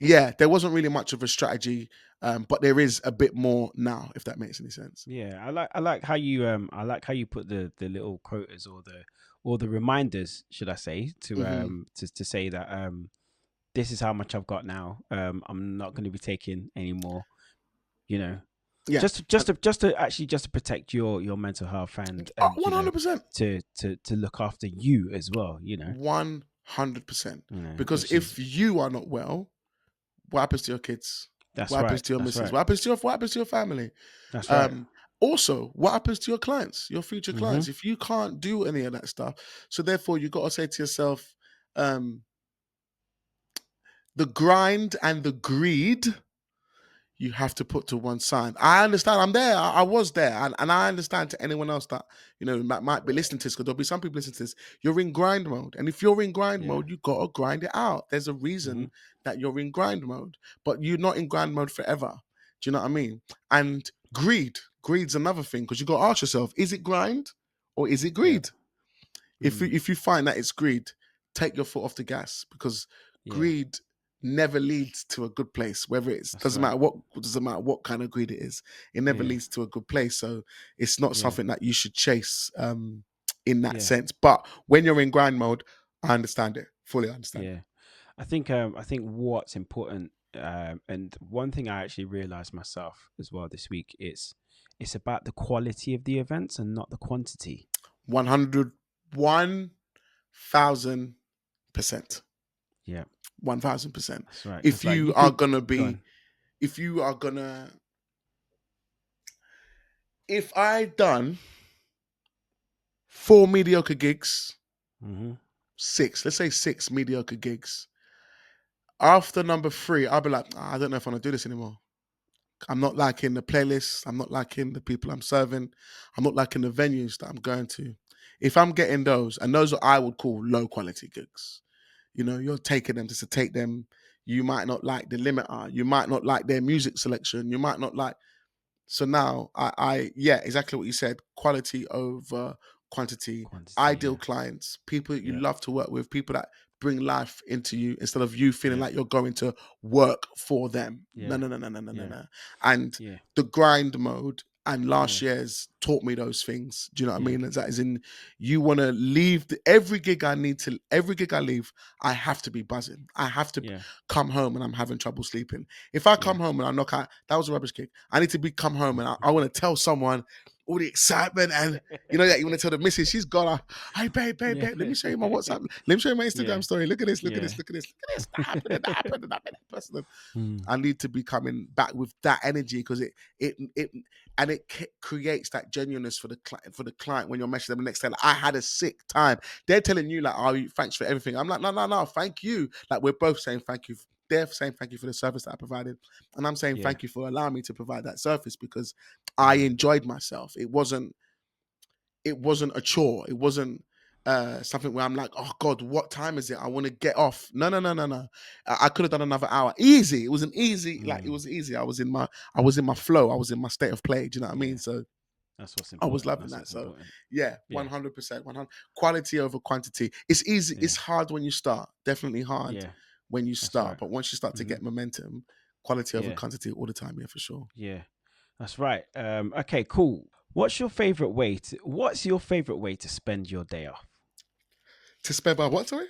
Speaker 2: yeah, there wasn't really much of a strategy, but there is a bit more now, if that makes any sense.
Speaker 1: Yeah. I like how you put the little quotas or the reminders, should I say, to
Speaker 2: Hmm.
Speaker 1: to say that this is how much I've got now. I'm not going to be taking any more. You know,
Speaker 2: Yeah,
Speaker 1: just to protect your mental health and
Speaker 2: 100%.
Speaker 1: to look after you as well.
Speaker 2: 100%. Because
Speaker 1: Which is
Speaker 2: if you are not well, what happens to your kids? What
Speaker 1: that's
Speaker 2: happens
Speaker 1: right.
Speaker 2: to your
Speaker 1: That's
Speaker 2: missus?
Speaker 1: right.
Speaker 2: What happens to your family?
Speaker 1: That's right.
Speaker 2: Um, Also, what happens to your clients, your future
Speaker 1: Mm-hmm.
Speaker 2: clients, if you can't do any of that stuff? So therefore, you got to say to yourself, um, the grind and the greed you have to put to one side. I understand. I'm there. I was there, and I understand to anyone else that might be listening to this, because there'll be some people listening to this. You're in grind mode, and if you're in grind
Speaker 1: Yeah.
Speaker 2: mode, you gotta grind it out. There's a
Speaker 1: Mm-hmm.
Speaker 2: reason that you're in grind mode, but you're not in grind mode forever. Do you know what I mean? And greed's another thing, because you got to ask yourself: is it grind or is it
Speaker 1: Yeah.
Speaker 2: greed? if you,
Speaker 1: Mm.
Speaker 2: if you find that it's greed, take your foot off the gas, because
Speaker 1: Yeah.
Speaker 2: greed never leads to a good place. Whether it's
Speaker 1: That's right.
Speaker 2: doesn't matter what kind of greed it is, it never
Speaker 1: Yeah.
Speaker 2: leads to a good place. So it's not
Speaker 1: Yeah.
Speaker 2: something that you should chase in that
Speaker 1: Yeah.
Speaker 2: sense. But when you're in grind mode, I understand it fully. Understand
Speaker 1: Yeah.
Speaker 2: it.
Speaker 1: I think what's important, and one thing I actually realized myself as well this week is it's about the quality of the events and not the quantity.
Speaker 2: 100, 1,000%.
Speaker 1: Yeah,
Speaker 2: 1,000%.
Speaker 1: that's right.
Speaker 2: If
Speaker 1: Because like
Speaker 2: you
Speaker 1: you
Speaker 2: are
Speaker 1: could
Speaker 2: gonna
Speaker 1: go
Speaker 2: be,
Speaker 1: on.
Speaker 2: if you are gonna, if I done 4 mediocre gigs,
Speaker 1: Mm-hmm.
Speaker 2: let's say 6 mediocre gigs. After number 3, I'll be like, "Ah, I don't know if I want to do this anymore. I'm not liking the playlist. I'm not liking the people I'm serving. I'm not liking the venues that I'm going to. If I'm getting those, and those are I would call low quality gigs, you're taking them just to take them. You might not like the limiter. You might not like their music selection. You might not like. So now yeah, exactly what you said. Quality over quantity.
Speaker 1: Quantity,
Speaker 2: Ideal
Speaker 1: yeah,
Speaker 2: clients, people that you
Speaker 1: yeah,
Speaker 2: love to work with, people that bring life into you instead of you feeling
Speaker 1: yeah,
Speaker 2: like you're going to work for them. No,
Speaker 1: yeah,
Speaker 2: no, no, no, no, no, no,
Speaker 1: yeah,
Speaker 2: no. And
Speaker 1: yeah,
Speaker 2: the grind mode and last
Speaker 1: yeah,
Speaker 2: year's taught me those things. Do you know what I
Speaker 1: yeah,
Speaker 2: mean? That is in you want to leave every gig every gig I leave, I have to be buzzing. I have to
Speaker 1: yeah,
Speaker 2: come home and I'm having trouble sleeping. If I
Speaker 1: yeah,
Speaker 2: come home and I knock out, that was a rubbish gig. I need to be come home and I want to tell someone all the excitement and that you want to tell the missus she's gone. Hey babe, babe,
Speaker 1: yeah,
Speaker 2: babe, let me show you my WhatsApp. Let me show you my
Speaker 1: yeah,
Speaker 2: Instagram story. Look at this, look at
Speaker 1: yeah.
Speaker 2: this, look at this, look at this. That happened, that happened, that happened, that person.
Speaker 1: Mm,
Speaker 2: I need to be coming back with that energy because it and it creates that genuineness for the client when you're messaging them the next day. Like, I had a sick time. They're telling you like, "Oh, thanks for everything." I'm like, "No, no, no, thank you." Like we're both saying thank you. They're saying thank you for the service that I provided, and I'm saying
Speaker 1: yeah,
Speaker 2: thank you for allowing me to provide that service because I
Speaker 1: mm,
Speaker 2: enjoyed myself. It wasn't a chore. It wasn't something where I'm like, oh God, what time is it? I want to get off. No, no, no, no, no. I could have done another hour. Easy. It was an easy, like it
Speaker 1: mm,
Speaker 2: was easy. I was in my flow. I was in my state of play. Do you know what I mean?
Speaker 1: yeah.
Speaker 2: So
Speaker 1: That's what's
Speaker 2: I was
Speaker 1: important.
Speaker 2: loving
Speaker 1: That's
Speaker 2: that.
Speaker 1: what's
Speaker 2: So
Speaker 1: important.
Speaker 2: yeah,
Speaker 1: Yeah,
Speaker 2: 100%, 100. Quality over quantity. It's easy.
Speaker 1: yeah,
Speaker 2: It's hard when you start. Definitely hard
Speaker 1: yeah.
Speaker 2: when you
Speaker 1: That's
Speaker 2: start.
Speaker 1: right.
Speaker 2: But once you start to
Speaker 1: Mm-hmm.
Speaker 2: get momentum, quality over
Speaker 1: Yeah,
Speaker 2: quantity all the time. Yeah, for sure.
Speaker 1: yeah. That's right. Okay, cool. What's your favorite way to spend your day off?
Speaker 2: To spare by what, sorry?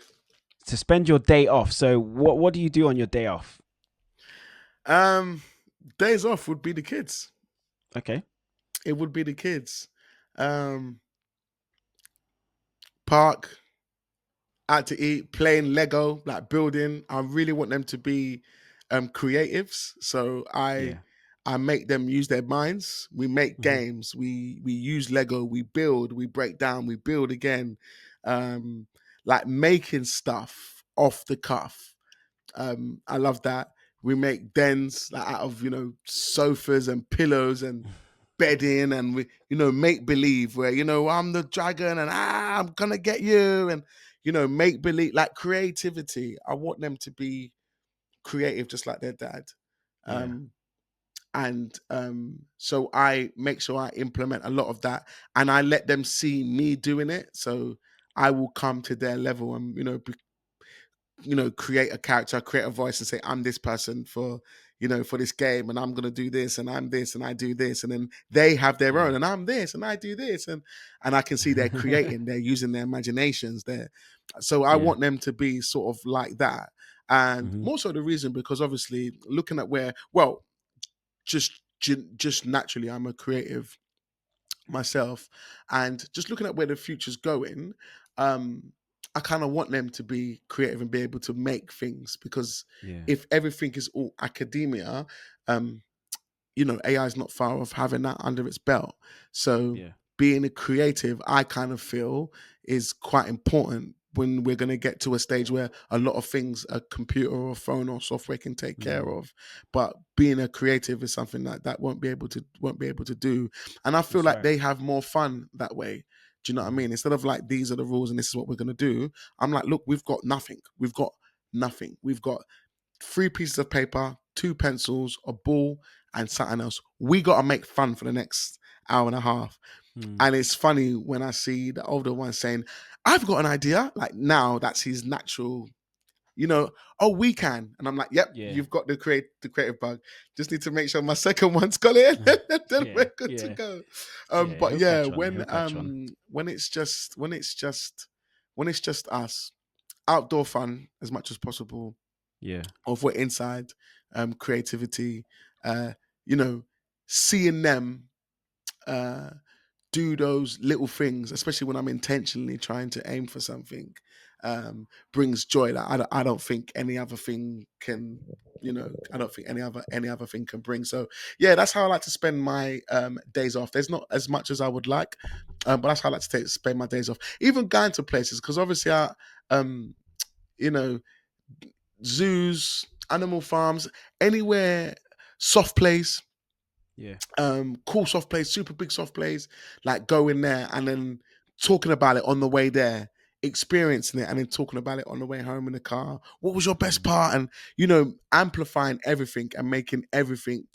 Speaker 1: To spend your day off. So what do you do on your day off?
Speaker 2: Um, Days off would be the kids.
Speaker 1: Okay.
Speaker 2: It would be the kids. Um, Park, out to eat, playing Lego, like building. I really want them to be creatives. So I
Speaker 1: Yeah.
Speaker 2: I make them use their minds. We make
Speaker 1: Mm-hmm.
Speaker 2: games. We use Lego. We build. We break down. We build again. Um, like making stuff off the cuff. I love that. We make dens like, out of sofas and pillows and bedding, and we make believe where I'm the dragon and I'm gonna get you, and make believe, like creativity. I want them to be creative just like their dad.
Speaker 1: Yeah.
Speaker 2: um and so I make sure I implement a lot of that, and I let them see me doing it, so I will come to their level and create a character, create a voice, and say, I'm this person for this game, and I'm gonna do this, and I'm this, and I do this, and then they have their
Speaker 1: Yeah.
Speaker 2: own, and I'm this, and I do this, and I can see they're creating, they're using their imaginations there. So I
Speaker 1: Yeah.
Speaker 2: want them to be sort of like that, and
Speaker 1: Mm-hmm.
Speaker 2: more so the reason because obviously looking at where, well, just naturally, I'm a creative myself, and just looking at where the future's going, um I kind of want them to be creative and be able to make things, because
Speaker 1: Yeah.
Speaker 2: if everything is all academia, um AI is not far off having that under its belt. So
Speaker 1: Yeah.
Speaker 2: being a creative, I kind of feel, is quite important when we're going to get to a stage where a lot of things a computer or phone or software can take care
Speaker 1: Mm.
Speaker 2: of. But being a creative is something that won't be able to do. And I feel
Speaker 1: That's
Speaker 2: like
Speaker 1: right.
Speaker 2: they have more fun that way. Do you know what I
Speaker 1: Mm-hmm.
Speaker 2: mean? Instead of like, these are the rules and this is what we're going to do, I'm like, look, we've got nothing. We've got nothing. We've got 3 pieces of paper, 2 pencils, a ball, and something else. We got to make fun for the next hour and a half.
Speaker 1: Mm.
Speaker 2: And it's funny when I see the older one saying, I've got an idea. Like now, that's his natural, oh, we can. And I'm like, yep,
Speaker 1: Yeah.
Speaker 2: you've got the creative bug. Just need to make sure my second one's got it, and then
Speaker 1: Yeah.
Speaker 2: we're good to
Speaker 1: Yeah.
Speaker 2: go.
Speaker 1: Yeah.
Speaker 2: But
Speaker 1: He'll
Speaker 2: yeah,
Speaker 1: catch on.
Speaker 2: when
Speaker 1: He'll catch on.
Speaker 2: when it's just us, outdoor fun as much as possible.
Speaker 1: Yeah.
Speaker 2: Or if we're inside, creativity, you know, seeing them uh, do those little things, especially when I'm intentionally trying to aim for something, brings joy that I don't think any other thing can. I don't think any other thing can bring. So yeah, that's how I like to spend my days off. There's not as much as I would like, but that's how I like to spend my days off. Even going to places, because obviously um, you know, zoos, animal farms, anywhere, soft plays,
Speaker 1: Yeah.
Speaker 2: cool soft plays, super big soft plays, like going there and then talking about it on the way there, experiencing it and then talking about it on the way home in the car. What was your best
Speaker 1: Mm.
Speaker 2: part? And amplifying everything and making everything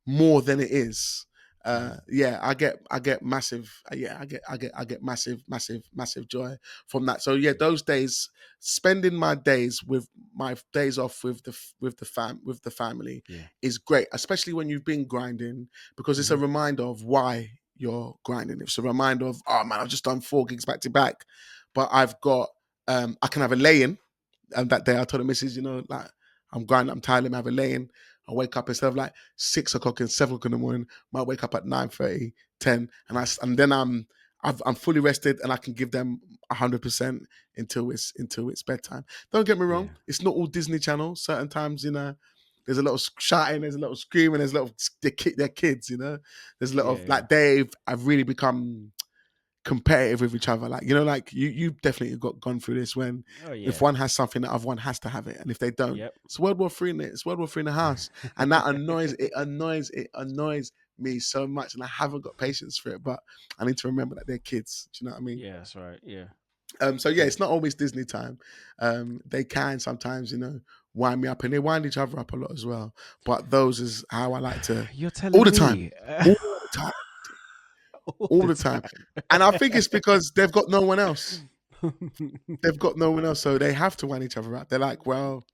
Speaker 2: more than it is.
Speaker 1: Mm.
Speaker 2: Yeah, I get massive, I get massive joy from that. So yeah, those days, spending my days with my days off with the family
Speaker 1: Yeah.
Speaker 2: is great, especially when you've been grinding, because it's a
Speaker 1: Hmm.
Speaker 2: reminder of why you're grinding. It's a reminder of, oh man, I've just done 4 gigs back to back, but I've got I can have a lay-in. And that day I told the missus, like, I'm grinding, I'm tired, let me have a lay-in. I wake up instead of like 6 o'clock and 7 o'clock in the morning, I might wake up at 9:30, 10, and then I'm fully rested and I can give them 100% until it's bedtime. Don't get me wrong,
Speaker 1: Yeah.
Speaker 2: it's not all Disney Channel. Certain times, there's a lot of shouting, there's a lot of screaming, there's a lot of their kids, there's a lot
Speaker 1: Yeah.
Speaker 2: of
Speaker 1: Yeah.
Speaker 2: like I've really become competitive with each other. Like, like you definitely gone through this when
Speaker 1: Oh
Speaker 2: if
Speaker 1: yeah.
Speaker 2: one has something, the other one has to have it. And if they don't,
Speaker 1: Yep.
Speaker 2: it's World War III in it. It's World War III in the house. And that annoys me so much. And I haven't got patience for it. But I need to remember that they're kids. Do you know what I mean?
Speaker 1: Yeah. That's right. Yeah.
Speaker 2: So yeah,
Speaker 1: Cool.
Speaker 2: it's not always Disney time. They can sometimes, wind me up, and they wind each other up a lot as well. But those is how I like to,
Speaker 1: You're
Speaker 2: all
Speaker 1: telling
Speaker 2: the time.
Speaker 1: me
Speaker 2: All the time.
Speaker 1: all
Speaker 2: All
Speaker 1: the
Speaker 2: the time.
Speaker 1: time.
Speaker 2: And I think it's because they've got no one else. They've got no one else, so they have to wind each other up. They're like, well,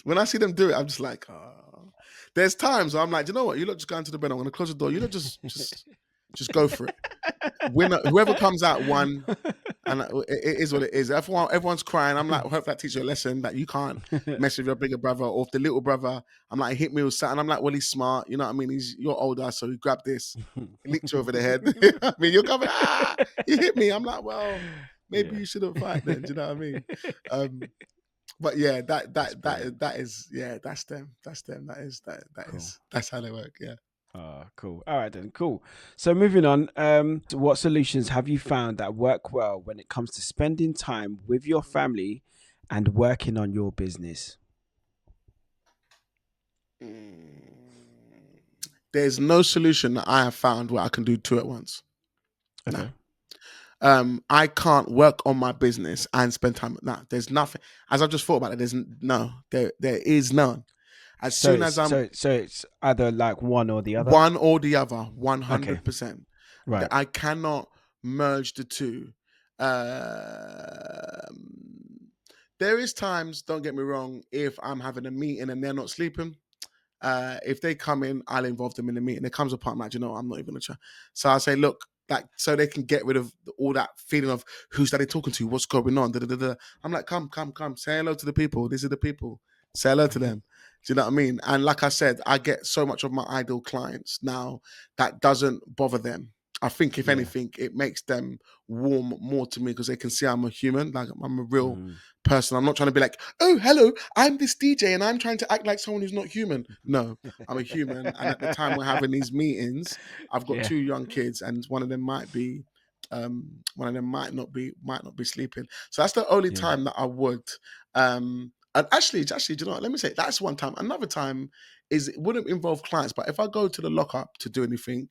Speaker 2: when I see them do it, I'm just like, oh. There's times where I'm like, you know what? You look just go into the bed. I'm gonna close the door. You look just go for it. Winner, whoever comes out won, and it is what it is. Everyone's crying. I'm like, I hope that teaches you a lesson that you can't mess with your bigger brother. Or if the little brother, I'm like, he hit me with something. I'm like, well, he's smart. You know what I mean? You're older, so he grabbed this. He licked you over the head. I mean, you're coming. He hit me. I'm like, well, maybe
Speaker 1: Yeah.
Speaker 2: you shouldn't fight then. Do you know what I mean? But yeah, that
Speaker 1: That's
Speaker 2: that that
Speaker 1: brilliant.
Speaker 2: that is yeah, that's them. That's them.
Speaker 1: Cool.
Speaker 2: That's how they work. Yeah.
Speaker 1: Cool. All right then. Cool. So moving on. What solutions have you found that work well when it comes to spending time with your family and working on your business?
Speaker 2: There's no solution that I have found where I can do two at once. No.
Speaker 1: Okay.
Speaker 2: I can't work on my business and spend time. No, there's nothing. As I've just thought about it, there is none. As
Speaker 1: So
Speaker 2: soon as
Speaker 1: it's
Speaker 2: I'm
Speaker 1: so it's either like one or the other.
Speaker 2: one or the other,
Speaker 1: Okay.
Speaker 2: 100%.
Speaker 1: Right.
Speaker 2: I cannot merge the two. Um, there is times, don't get me wrong, if I'm having a meeting and they're not sleeping, if they come in, I'll involve them in the meeting. There comes a part, I'm like, I'm not even gonna try. So I say, look, like, so they can get rid of all that feeling of who's that they talking to, what's going on. Da, da, da, da. I'm like, come, say hello to the people. These are the people. Say hello to them. Do you know what I mean? And like I said, I get so much of my ideal clients now that doesn't bother them. I think if
Speaker 1: Yeah.
Speaker 2: anything, it makes them warm more to me because they can see I'm a human, like I'm a real
Speaker 1: Hmm.
Speaker 2: person. I'm not trying to be like, oh, hello, I'm this DJ and I'm trying to act like someone who's not human. No, I'm a human. And at the time we're having these meetings, I've got
Speaker 1: Yeah.
Speaker 2: 2 young kids, and one of them might be, one of them might not be sleeping. So that's the only
Speaker 1: Yeah.
Speaker 2: time that I would. And actually, do you know what? Let me say that's one time. Another time is it wouldn't involve clients, but if I go to the lockup to do anything,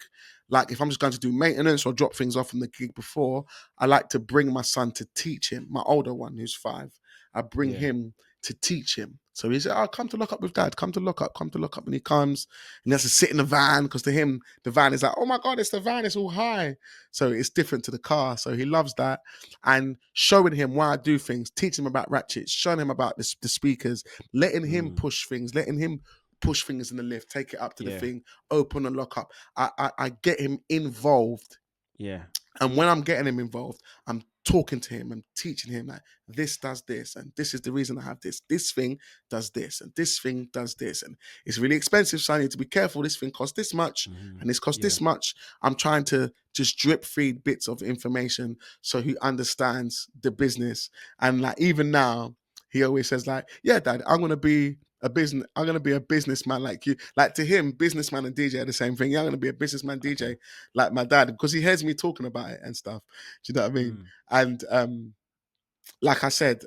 Speaker 2: like if I'm just going to do maintenance or drop things off from the gig before, I like to bring my son to teach him. My older one, who's 5, I bring
Speaker 1: Yeah.
Speaker 2: him to teach him. So he said, "Oh, come to lock up with dad. Come to lock up. Come to lock up." And he comes and he has to sit in the van because to him the van is like, "Oh my god, it's the van. It's all high." So it's different to the car. So he loves that, and showing him why I do things, teaching him about ratchets, showing him about the speakers, letting him
Speaker 1: Mm.
Speaker 2: push things, letting him push things in the lift, take it up to the
Speaker 1: Yeah.
Speaker 2: thing, open and lock up. I get him involved
Speaker 1: Yeah.
Speaker 2: And when I'm getting him involved, I'm talking to him and teaching him that this does this, and this is the reason I have this. This thing does this, and this thing does this, and it's really expensive, so I need to be careful. This thing costs this much,
Speaker 1: Hmm.
Speaker 2: and this costs
Speaker 1: Yeah.
Speaker 2: this much. I'm trying to just drip feed bits of information so he understands the business. And like even now, he always says like, "Yeah, Dad, I'm gonna be a businessman like you." Like to him, businessman and DJ are the same thing. Yeah, I'm gonna be a businessman
Speaker 1: Okay.
Speaker 2: DJ like my dad because he hears me talking about it and stuff. Do you know what I mean?
Speaker 1: Mm.
Speaker 2: And like I said,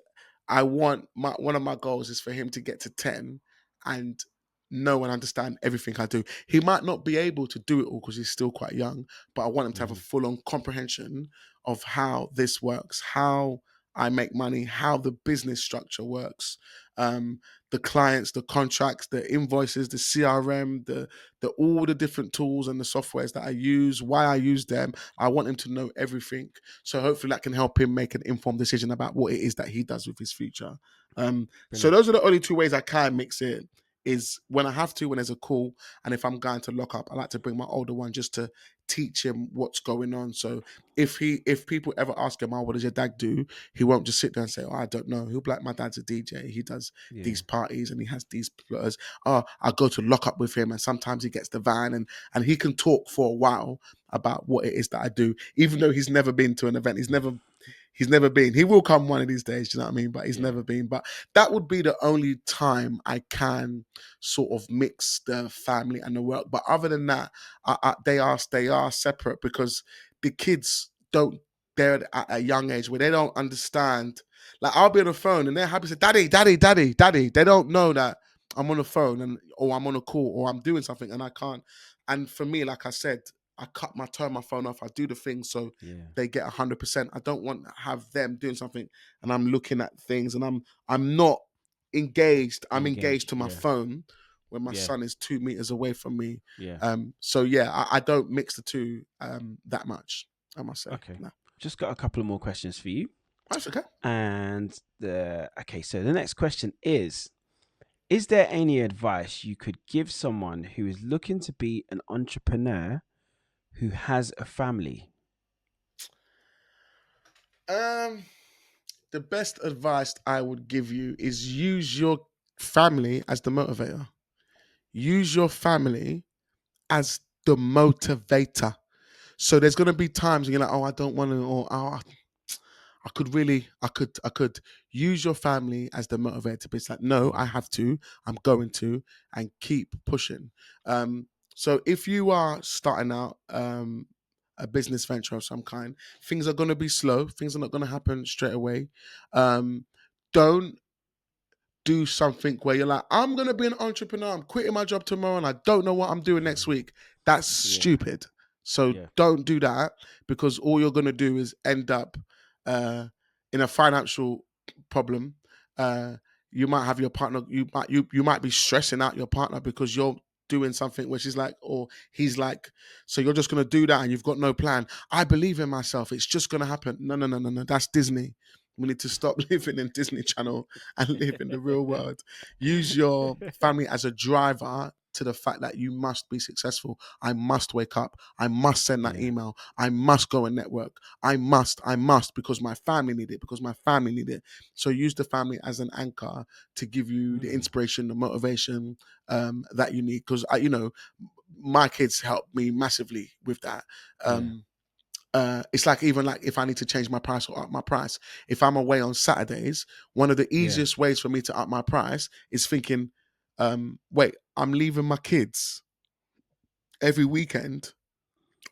Speaker 2: I want one of my goals is for him to get to 10 and know and understand everything I do. He might not be able to do it all because he's still quite young, but I want him to have a
Speaker 1: Hmm.
Speaker 2: full on comprehension of how this works, how I make money, how the business structure works, um, the clients, the contracts, the invoices, the CRM, the all the different tools and the softwares that I use, why I use them. I want him to know everything, so hopefully that can help him make an informed decision about what it is that he does with his future. So
Speaker 1: Brilliant.
Speaker 2: those are the only two ways I can mix it. Is when I have to, when there's a call, and if I'm going to lock up, I like to bring my older one just to teach him what's going on. So if people ever ask him, "Oh, what does your dad do?" He won't just sit there and say, "Oh, I don't know." He'll be like, "My dad's a DJ. He does
Speaker 1: Yeah.
Speaker 2: these parties and he has these plotters. Oh, I go to lock up with him, and sometimes he gets the van, and he can talk for a while about what it is that I do, even though he's never been to an event. He's never been. He will come one of these days, do you know what I mean? But he's
Speaker 1: Yeah.
Speaker 2: never been. But that would be the only time I can sort of mix the family and the work. But other than that, they are separate because the kids don't. They're at a young age where they don't understand. Like I'll be on the phone and they're happy to say, "Daddy, daddy, daddy, daddy." They don't know that I'm on the phone and or I'm on a call or I'm doing something and I can't. And for me, like I said, turn my phone off. I do the thing so
Speaker 1: Yeah.
Speaker 2: they get 100%. I don't want to have them doing something and I'm looking at things and I'm not engaged. I'm engaged
Speaker 1: Engaged.
Speaker 2: to my
Speaker 1: Yeah.
Speaker 2: phone when my
Speaker 1: Yeah.
Speaker 2: son is 2 meters away from me.
Speaker 1: Yeah.
Speaker 2: So yeah, I don't mix the two that much. I must say
Speaker 1: Okay.
Speaker 2: no.
Speaker 1: Just got a couple of more questions for you.
Speaker 2: That's okay.
Speaker 1: And so the next question is there any advice you could give someone who is looking to be an entrepreneur who has a family?
Speaker 2: Um, the best advice I would give you is use your family as the motivator. Use your family as the motivator. So there's gonna be times when you're like, oh, I don't want to, or oh, I could use your family as the motivator. But it's like, no, I
Speaker 1: Mm.
Speaker 2: have to, I'm going to, and keep pushing. So if you are starting out a business venture of some kind, things are gonna be slow, things are not gonna happen straight away. Um, don't do something where you're like, I'm gonna be an entrepreneur. I'm quitting my job tomorrow, and I don't know what I'm doing next
Speaker 1: Mm.
Speaker 2: week. That's
Speaker 1: Yeah.
Speaker 2: stupid. So
Speaker 1: Yeah.
Speaker 2: don't do that because all you're gonna do is end up uh, in a financial problem. Uh, you might have your partner. You might be stressing out your partner because you're doing something which is like, or he's like, so you're just gonna do that and you've got no plan. I believe in myself. It's just gonna happen. No, no, no, no, no. That's Disney. We need to stop living in Disney Channel and live in the real world. Use your family as a driver to the fact that you must be successful. I must wake up. I must send that
Speaker 1: Yeah.
Speaker 2: email. I must go and network. I must, because my family need it, because my family need it. So use the family as an anchor to give you the
Speaker 1: Mm.
Speaker 2: inspiration, the motivation that you need. Because my kids help me massively with that.
Speaker 1: Yeah.
Speaker 2: It's like even like if I need to change my price or up my price, if I'm away on Saturdays, one of the
Speaker 1: Yeah.
Speaker 2: easiest ways for me to up my price is thinking, wait, I'm leaving my kids every weekend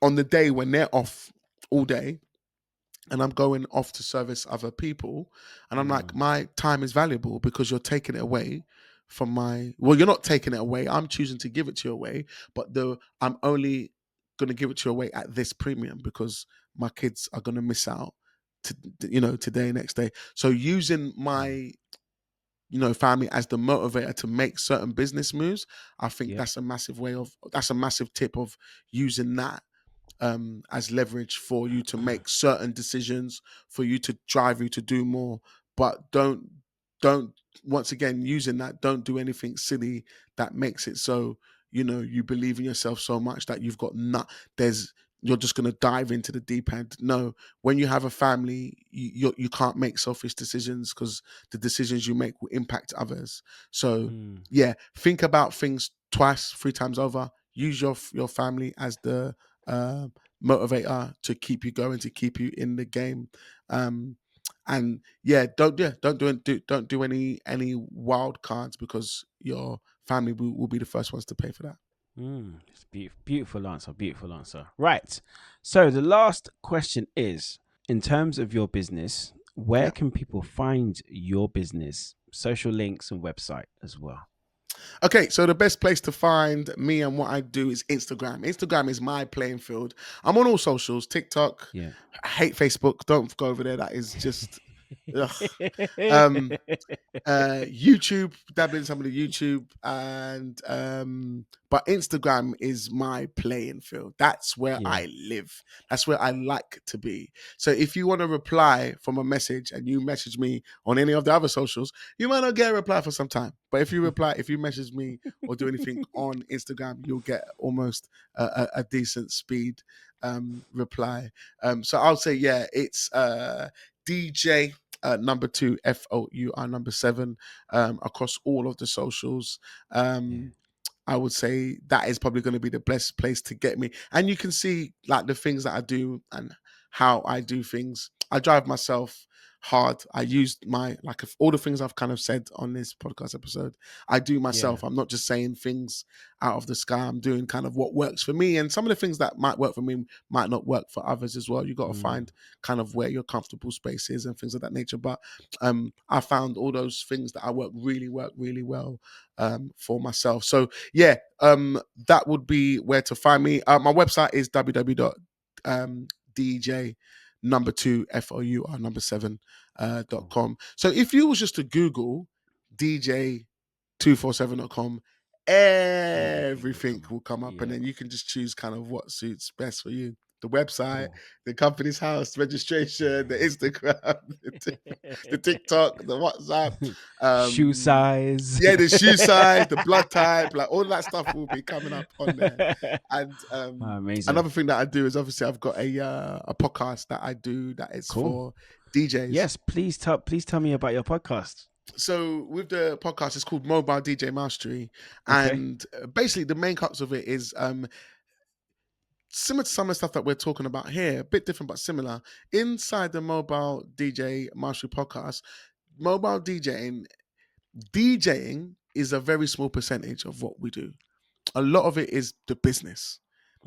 Speaker 2: on the day when they're off all day and I'm going off to service other people. And I'm like,
Speaker 1: Mm.
Speaker 2: my time is valuable because you're taking it away from well, you're not taking it away. I'm choosing to give it to you away, but I'm only going to give it to you away at this premium because my kids are going to miss out to, today, next day. So using
Speaker 1: Mm.
Speaker 2: my, family as the motivator to make certain business moves, I think
Speaker 1: Yep.
Speaker 2: that's a massive tip of using that as leverage for you to make certain decisions, for you to drive you to do more. But don't once again using that, don't do anything silly that makes it so you believe in yourself so much that you've got not there's you're just going to dive into the deep end. No, when you have a family, you can't make selfish decisions, because the decisions you make will impact others. So
Speaker 1: Mm.
Speaker 2: yeah, think about things twice, three times over. Use your family as the uh, motivator to keep you going, to keep you in the game. Um, and don't do any wild cards, because your family will be the first ones to pay for that.
Speaker 1: It's beautiful answer. Beautiful answer. Right. So the last question is, in terms of your business, where
Speaker 2: Yeah.
Speaker 1: can people find your business, social links and website as well?
Speaker 2: Okay, so the best place to find me and what I do is Instagram. Instagram is my playing field. I'm on all socials, TikTok.
Speaker 1: Yeah.
Speaker 2: I hate Facebook. Don't go over there. That is just ugh. Um, YouTube, dabbling some of the YouTube, and but Instagram is my playing field. That's where
Speaker 1: Yeah.
Speaker 2: I live. That's where I like to be. So if you want to reply from a message and you message me on any of the other socials, you might not get a reply for some time. But if you message me or do anything on Instagram, you'll get almost a decent speed reply. So I'll say, yeah, it's DJ number 2 FOUR number 7 across all of the socials.
Speaker 1: Yeah.
Speaker 2: I would say that is probably going to be the best place to get me. And you can see like the things that I do and how I do things. I drive myself hard. I used my, like, if all the things I've kind of said on this podcast episode, I do
Speaker 1: Yeah.
Speaker 2: myself. I'm not just saying things out of the sky. I'm doing kind of what works for me. And some of the things that might work for me might not work for others as well. You got to
Speaker 1: Mm.
Speaker 2: find kind of where your comfortable space is and things of that nature. But I found all those things that I work really well for myself. So yeah, that would be where to find me. My website is www.dj number 2 FOUR number 7
Speaker 1: Cool.
Speaker 2: .com. So if you was just to Google DJ 2four7.com,
Speaker 1: Everything will
Speaker 2: everything
Speaker 1: come up.
Speaker 2: will come up, and
Speaker 1: Yeah.
Speaker 2: then you can just choose kind of what suits best for you. The website,
Speaker 1: Cool.
Speaker 2: the company's house registration, the Instagram, the TikTok, the WhatsApp,
Speaker 1: Shoe
Speaker 2: um,
Speaker 1: size.
Speaker 2: yeah, the shoe size, the blood type, like all that stuff will be coming up on there. And
Speaker 1: Amazing.
Speaker 2: another thing that I do is, obviously I've got a podcast that I do that is
Speaker 1: Cool.
Speaker 2: for DJs.
Speaker 1: Yes, please tell me about your podcast.
Speaker 2: So with the podcast, it's called Mobile DJ Mastery,
Speaker 1: Okay.
Speaker 2: and basically the main crux of it is similar to some of the stuff that we're talking about here, a bit different but similar. Inside the Mobile DJ Mastery podcast, mobile DJing is a very small percentage of what we do. A lot of it is the business.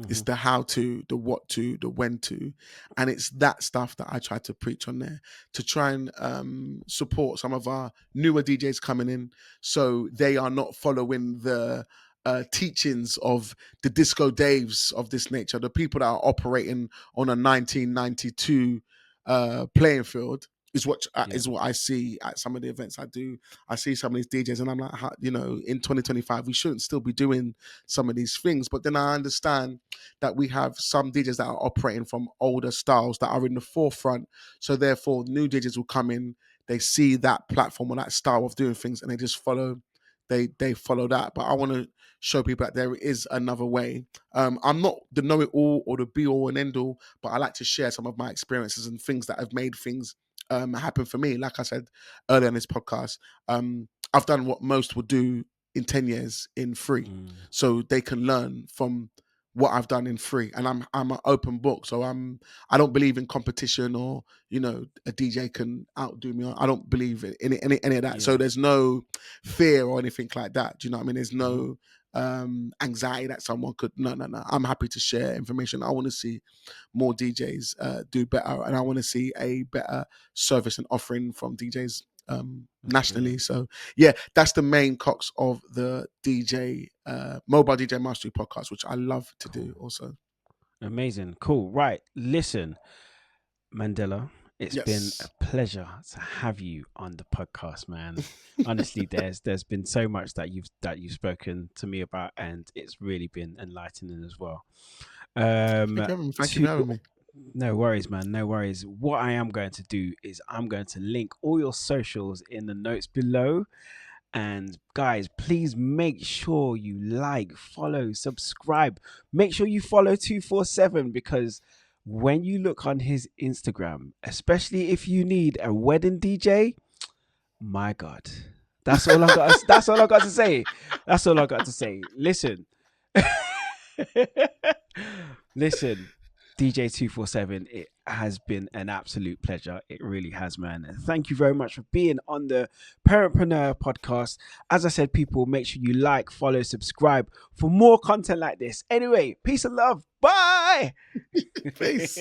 Speaker 2: It's
Speaker 1: Hmm.
Speaker 2: the how to, the what to, the when to. And it's that stuff that I try to preach on there, to try and support some of our newer DJs coming in, so they are not following the teachings of the disco Daves of this nature, the people that are operating on a 1992 playing field.
Speaker 1: Yeah.
Speaker 2: Is what I see at some of the events I do. I see some of these DJs, and I'm like, in 2025, we shouldn't still be doing some of these things. But then I understand that we have some DJs that are operating from older styles that are in the forefront. So therefore, new DJs will come in, they see that platform or that style of doing things, and they just follow. They follow that. But I want to show people that there is another way. I'm not the know it all or the be all and end all, but I like to share some of my experiences and things that have made things happen for me. Like I said earlier in this podcast, I've done what most would do in 10 years in free,
Speaker 1: Mm.
Speaker 2: so they can learn from what I've done in free. And I'm an open book, so I don't believe in competition, or a DJ can outdo me. I don't believe in any of that. So
Speaker 1: Yeah.
Speaker 2: there's no fear or anything like that. Do you know what I mean? There's
Speaker 1: Hmm.
Speaker 2: no anxiety that someone could. No. I'm happy to share information. I want to see more DJs do better, and I want to see a better service and offering from DJs
Speaker 1: That's
Speaker 2: nationally.
Speaker 1: brilliant.
Speaker 2: So yeah, that's the main cox of the DJ Mobile DJ Mastery podcast, which I love to
Speaker 1: Cool.
Speaker 2: do also.
Speaker 1: Amazing. Cool. Right. Listen, Mandela, it's been a
Speaker 2: Yes.
Speaker 1: pleasure to have you on the podcast, man. Honestly, there's been so much that you've spoken to me about, and it's really been enlightening as well.
Speaker 2: Thank
Speaker 1: Um,
Speaker 2: you for having me. Thank you
Speaker 1: to
Speaker 2: for having me.
Speaker 1: No worries, man. No worries. What I am going to do is I'm going to link all your socials in the notes below. And guys, please make sure you like, follow, subscribe. Make sure you follow 247, because when you look on his Instagram, especially if you need a wedding DJ, my God. That's all I got. That's all I got to say. That's all I got to say. Listen. Listen, DJ 247, it has been an absolute pleasure. It really has, man. And thank you very much for being on the Parentpreneur podcast. As I said, people, make sure you like, follow, subscribe for more content like this. Anyway, peace and love. Bye.
Speaker 2: Peace.